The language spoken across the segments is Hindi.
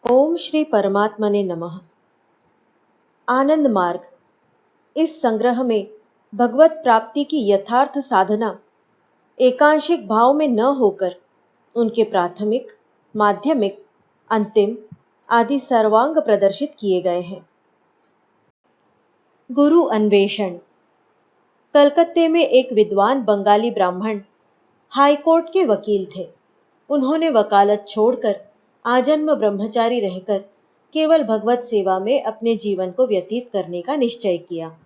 ओम श्री परमात्मने नमः। आनंद मार्ग। इस संग्रह में भगवत प्राप्ति की यथार्थ साधना एकांशिक भाव में न होकर उनके प्राथमिक, माध्यमिक, अंतिम आदि सर्वांग प्रदर्शित किए गए हैं। गुरु अन्वेषण। कलकत्ते में एक विद्वान बंगाली ब्राह्मण हाईकोर्ट के वकील थे। उन्होंने वकालत छोड़कर आजन्म ब्रह्मचारी रहकर केवल भगवत सेवा में अपने जीवन को व्यतीत करने का निश्चय किया।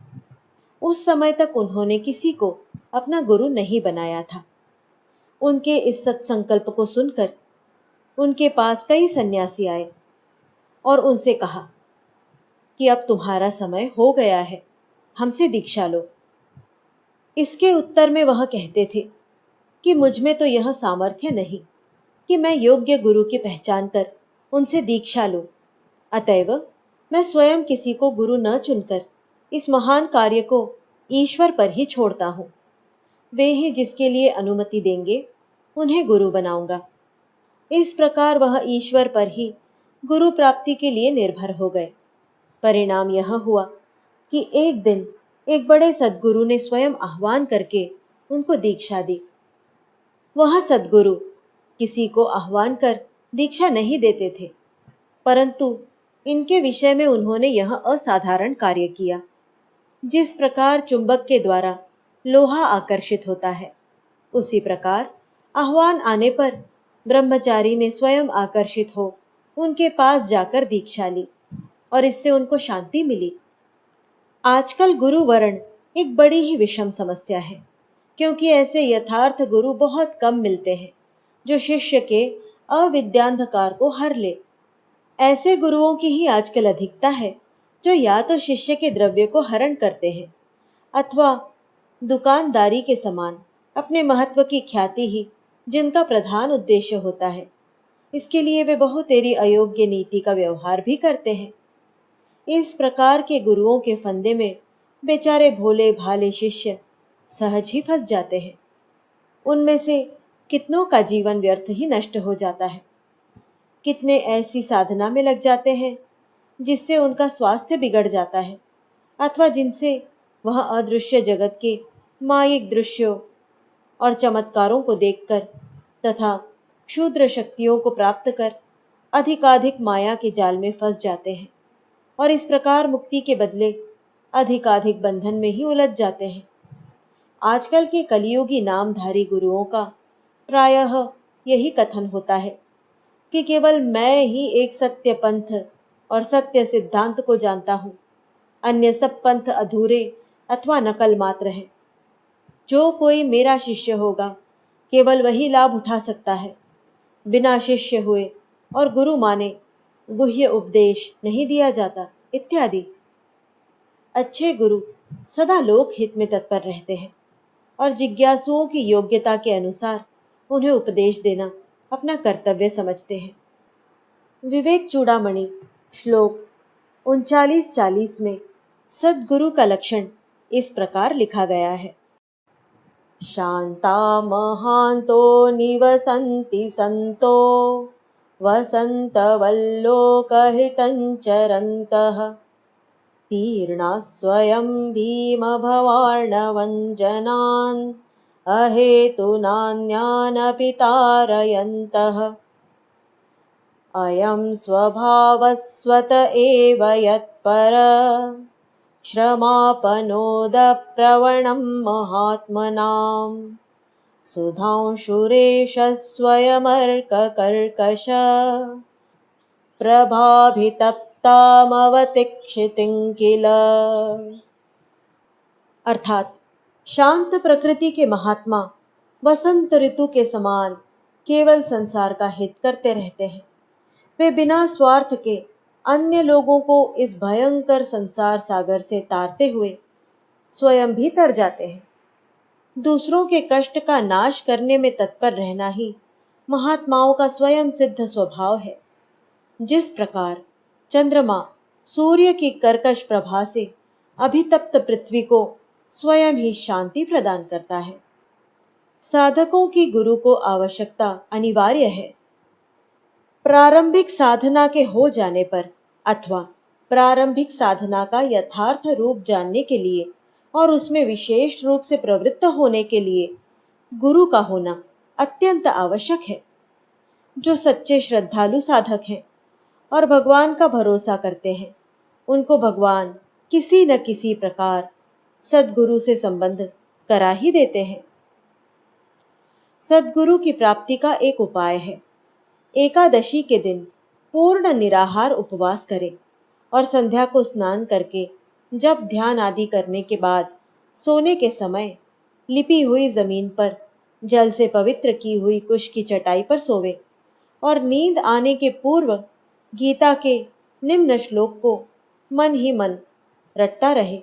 उस समय तक उन्होंने किसी को अपना गुरु नहीं बनाया था। उनके इस सत्संकल्प को सुनकर उनके पास कई सन्यासी आए और उनसे कहा कि अब तुम्हारा समय हो गया है, हमसे दीक्षा लो। इसके उत्तर में वह कहते थे कि मुझ में तो यह सामर्थ्य नहीं कि मैं योग्य गुरु की पहचान कर उनसे दीक्षा लूं। अतएव मैं स्वयं किसी को गुरु न चुनकर इस महान कार्य को ईश्वर पर ही छोड़ता हूँ। वे ही जिसके लिए अनुमति देंगे उन्हें गुरु बनाऊंगा। इस प्रकार वह ईश्वर पर ही गुरु प्राप्ति के लिए निर्भर हो गए। परिणाम यह हुआ कि एक दिन एक बड़े सद्गुरु ने स्वयं आह्वान करके उनको दीक्षा दी। वह सद्गुरु किसी को आह्वान कर दीक्षा नहीं देते थे, परंतु इनके विषय में उन्होंने यह असाधारण कार्य किया। जिस प्रकार चुंबक के द्वारा लोहा आकर्षित होता है, उसी प्रकार आह्वान आने पर ब्रह्मचारी ने स्वयं आकर्षित हो उनके पास जाकर दीक्षा ली और इससे उनको शांति मिली। आजकल गुरु वर्ण एक बड़ी ही विषम समस्या है, क्योंकि ऐसे यथार्थ गुरु बहुत कम मिलते हैं जो शिष्य के अविद्यांधकार को हर ले। ऐसे गुरुओं की ही आजकल अधिकता है जो या तो शिष्य के द्रव्य को हरण करते हैं अथवा दुकानदारी के समान अपने महत्व की ख्याति ही जिनका प्रधान उद्देश्य होता है, इसके लिए वे बहुतेरी अयोग्य नीति का व्यवहार भी करते हैं। इस प्रकार के गुरुओं के फंदे में बेचारे भोले भाले शिष्य सहज ही फंस जाते हैं। उनमें से कितनों का जीवन व्यर्थ ही नष्ट हो जाता है। कितने ऐसी साधना में लग जाते हैं जिससे उनका स्वास्थ्य बिगड़ जाता है अथवा जिनसे वह अदृश्य जगत के मायिक दृश्यों और चमत्कारों को देखकर तथा क्षुद्र शक्तियों को प्राप्त कर अधिकाधिक माया के जाल में फंस जाते हैं और इस प्रकार मुक्ति के बदले अधिकाधिक बंधन में ही उलझ जाते हैं। आजकल के कलियुगी नामधारी गुरुओं का प्रायः यही कथन होता है कि केवल मैं ही एक सत्य पंथ और सत्य सिद्धांत को जानता हूँ, अन्य सब पंथ अधूरे अथवा नकल मात्र हैं। जो कोई मेरा शिष्य होगा केवल वही लाभ उठा सकता है, बिना शिष्य हुए और गुरु माने गुह्य उपदेश नहीं दिया जाता इत्यादि। अच्छे गुरु सदा लोक हित में तत्पर रहते हैं और जिज्ञासुओं की योग्यता के अनुसार उन्हें उपदेश देना अपना कर्तव्य समझते हैं। विवेक चूड़ामणि श्लोक 39-40 में सद्गुरु का लक्षण इस प्रकार लिखा गया है। शांता महांतो निवसन्ति संतो वसन्तवल्लोकहितं चरन्तः तीर्णा स्वयं भीमभवार्णवञ्जनान् अहेतुनान्यानपि तारयन्तः अयं स्वभावस्वत एव यत्पर श्रमापनोदप्रवणं महात्मनां सुधांशुरेश स्वयमर्ककर्कश प्रभाभितप्तामवतिक्षितिं किल। अर्थात शांत प्रकृति के महात्मा वसंत ऋतु के समान केवल संसार का हित करते रहते हैं। वे बिना स्वार्थ के अन्य लोगों को इस भयंकर संसार सागर से तारते हुए स्वयं भी तर जाते हैं। दूसरों के कष्ट का नाश करने में तत्पर रहना ही महात्माओं का स्वयं सिद्ध स्वभाव है। जिस प्रकार चंद्रमा सूर्य की कर्कश प्रभा से अभितप्त पृथ्वी को स्वयं ही शांति प्रदान करता है, साधकों की गुरु को आवश्यकता अनिवार्य है। प्रारंभिक साधना के हो जाने पर अथवा प्रारंभिक साधना का यथार्थ रूप जानने के लिए और उसमें विशेष रूप से प्रवृत्त होने के लिए गुरु का होना अत्यंत आवश्यक है। जो सच्चे श्रद्धालु साधक हैं और भगवान का भरोसा करते हैं, उनको भगवान किसी न किसी प्रकार सद्गुरु से संबंध करा ही देते हैं। सद्गुरु की प्राप्ति का एक उपाय है, एकादशी के दिन पूर्ण निराहार उपवास करें और संध्या को स्नान करके जब ध्यान आदि करने के बाद सोने के समय लिपी हुई जमीन पर जल से पवित्र की हुई कुश की चटाई पर सोवे और नींद आने के पूर्व गीता के निम्न श्लोक को मन ही मन रटता रहे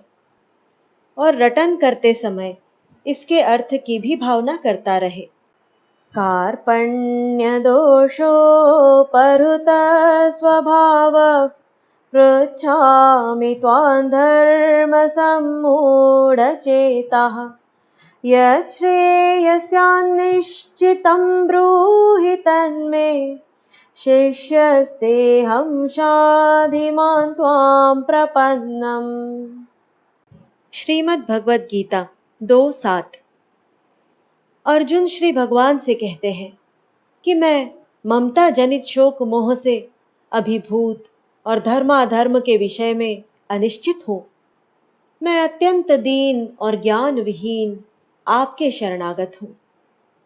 और रटन करते समय इसके अर्थ की भी भावना करता रहे। कार्पण्य दोषो परुत स्वभाव पृच्छामि त्वां धर्म सम्मूढचेताः यच्छ्रेयस्यान्निश्चितं ब्रूहि तन्मे शिष्यस्तेऽहं शाधिमान् त्वां प्रपन्नम्। श्रीमद् भगवद गीता 2:7। अर्जुन श्री भगवान से कहते हैं कि मैं ममता जनित शोक मोह से अभिभूत और धर्माधर्म के विषय में अनिश्चित हूँ। मैं अत्यंत दीन और ज्ञान विहीन आपके शरणागत हूँ,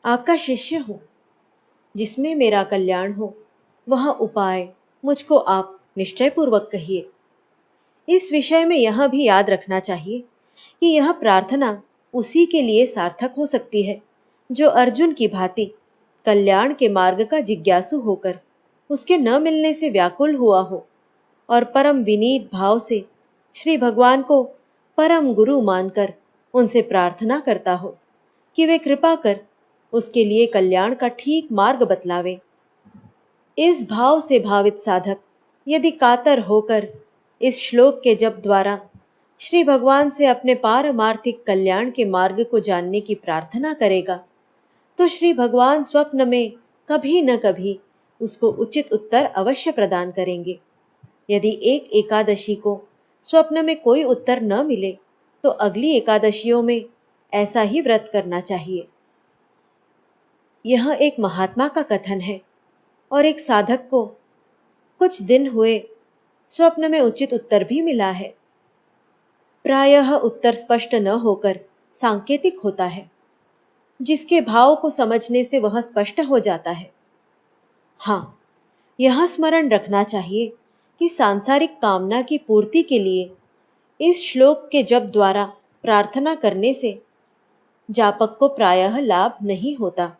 आपका शिष्य हूँ। जिसमें मेरा कल्याण हो वह उपाय मुझको आप निश्चयपूर्वक कहिए। इस विषय में यह भी याद रखना चाहिए कि यह प्रार्थना उसी के लिए सार्थक हो सकती है जो अर्जुन की भांति कल्याण के मार्ग का जिज्ञासु होकर उसके न मिलने से व्याकुल हुआ हो और परम विनीत भाव से श्री भगवान को परम गुरु मानकर उनसे प्रार्थना करता हो कि वे कृपा कर उसके लिए कल्याण का ठीक मार्ग बतलावे। इस भाव से भावित साधक यदि कातर होकर इस श्लोक के जप द्वारा श्री भगवान से अपने पारमार्थिक कल्याण के मार्ग को जानने की प्रार्थना करेगा तो श्री भगवान स्वप्न में कभी न कभी उसको उचित उत्तर अवश्य प्रदान करेंगे। यदि एक एकादशी को स्वप्न में कोई उत्तर न मिले तो अगली एकादशियों में ऐसा ही व्रत करना चाहिए। यह एक महात्मा का कथन है और एक साधक को कुछ दिन हुए स्वप्न में उचित उत्तर भी मिला है। प्रायः उत्तर स्पष्ट न होकर सांकेतिक होता है, जिसके भाव को समझने से वह स्पष्ट हो जाता है। हाँ, यह स्मरण रखना चाहिए कि सांसारिक कामना की पूर्ति के लिए इस श्लोक के जप द्वारा प्रार्थना करने से जापक को प्रायः लाभ नहीं होता।